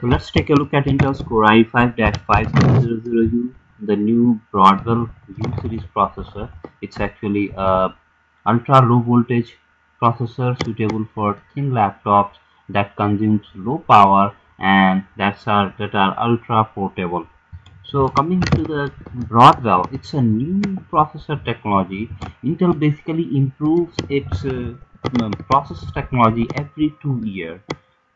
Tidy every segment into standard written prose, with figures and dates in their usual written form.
So let's take a look at Intel's Core i5-5700U, the new Broadwell U series processor. It's actually a ultra low voltage processor suitable for thin laptops that consumes low power and that are ultra portable. So coming to the Broadwell, it's a new processor technology. Intel basically improves its processor technology every 2 years.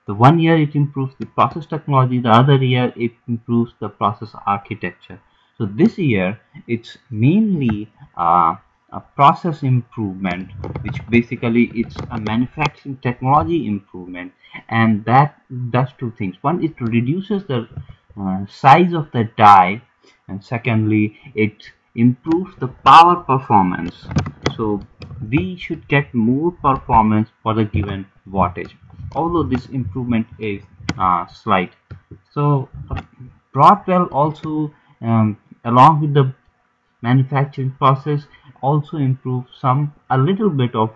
The 1 year it improves the process technology, the other year it improves the process architecture. So this year it's mainly a process improvement, which basically it's a manufacturing technology improvement, and that does two things. One, it reduces the size of the die, and secondly, it improves the power performance. So we should get more performance for the given wattage, although this improvement is slight. So Broadwell also, along with the manufacturing process, also improves a little bit of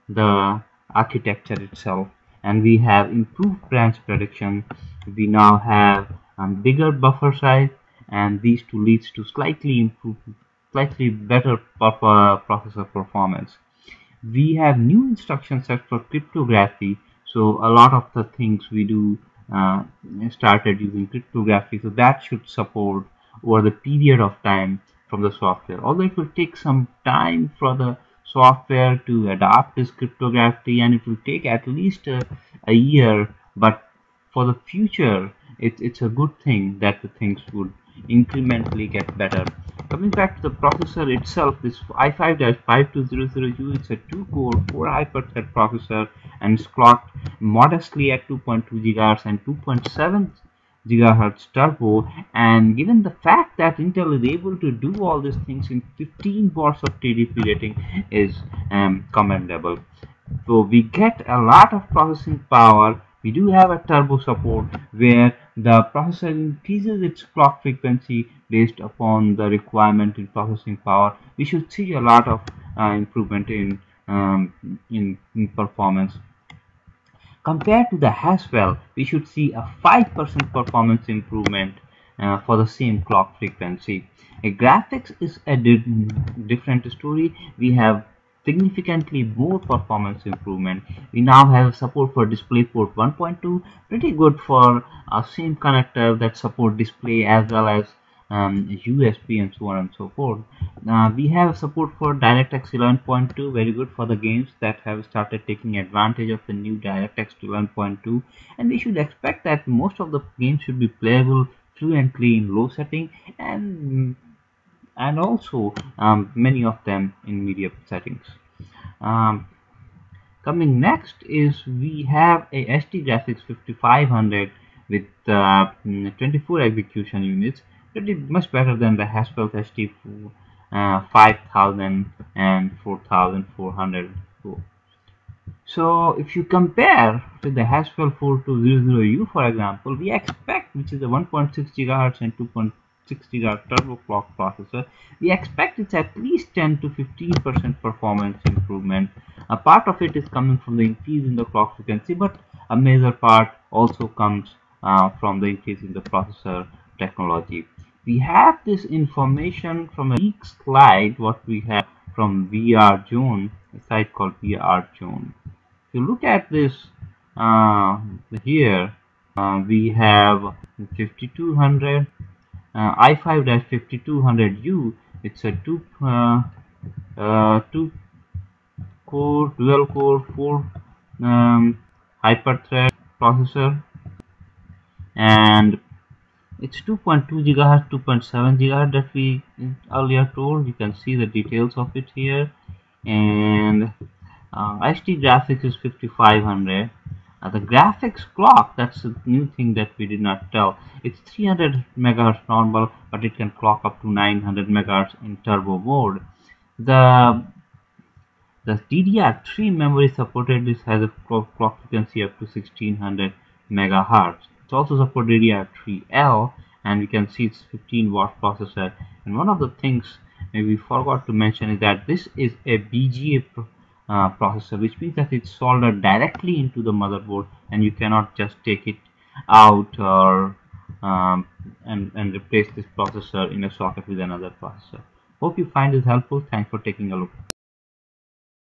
the architecture itself, and we have improved branch prediction. We now have bigger buffer size, and these two leads to slightly better processor performance. We have new instruction set for cryptography, so a lot of the things we do uh, started using cryptography, so that should support over the period of time from the software, although it will take some time for the software to adapt this cryptography, and it will take at least a year, but for the future it's a good thing that the things would incrementally get better. Coming back to the processor itself, this i5-5200U, it's a 2-core 4 Hyperthread processor, and it's clocked modestly at 2.2 GHz and 2.7 GHz turbo. And given the fact that Intel is able to do all these things in 15 watts of TDP rating is commendable. So we get a lot of processing power. We do have a turbo support where the processor increases its clock frequency based upon the requirement in processing power. We should see a lot of improvement in performance. Compared to the Haswell, we should see a 5% performance improvement for the same clock frequency. Graphics is a different story. We have significantly more performance improvement. We now have support for DisplayPort 1.2, pretty good for a same connector that support display as well as USB and so on and so forth. We have support for DirectX 11.2, very good for the games that have started taking advantage of the new DirectX 11.2, and we should expect that most of the games should be playable fluently in low setting, and also many of them in medium settings. Um, Coming next is we have a SD Graphics 5500 with 24 execution units, pretty much better than the Haswell SD 5000 and 4400. So if you compare with the Haswell 4200U, for example, we expect, which is a 1.6 GHz and 2.6 GHz turbo clock processor, we expect it's at least 10 to 15% performance improvement. A part of it is coming from the increase in the clock frequency, but a major part also comes from the increase in the processor technology. We have this information from a leak slide, what we have from VR Zone, a site called VR Zone. If you look at this here, we have 5200 i5-5200U. It's a two core dual core 4 hyperthread processor, and it's 2.2 GHz, 2.7 GHz that we earlier told. You can see the details of it here, and HD graphics is 5500. The graphics clock, that's a new thing that we did not tell. It's 300 MHz normal, but it can clock up to 900 MHz in turbo mode. The DDR3 memory supported this has a clock frequency up to 1600 MHz. It also supports DDR3L, and we can see it's 15-watt processor. And one of the things we forgot to mention is that this is a BGA processor, which means that it's soldered directly into the motherboard, and you cannot just take it out or um, and replace this processor in a socket with another processor. Hope you find this helpful. Thanks for taking a look.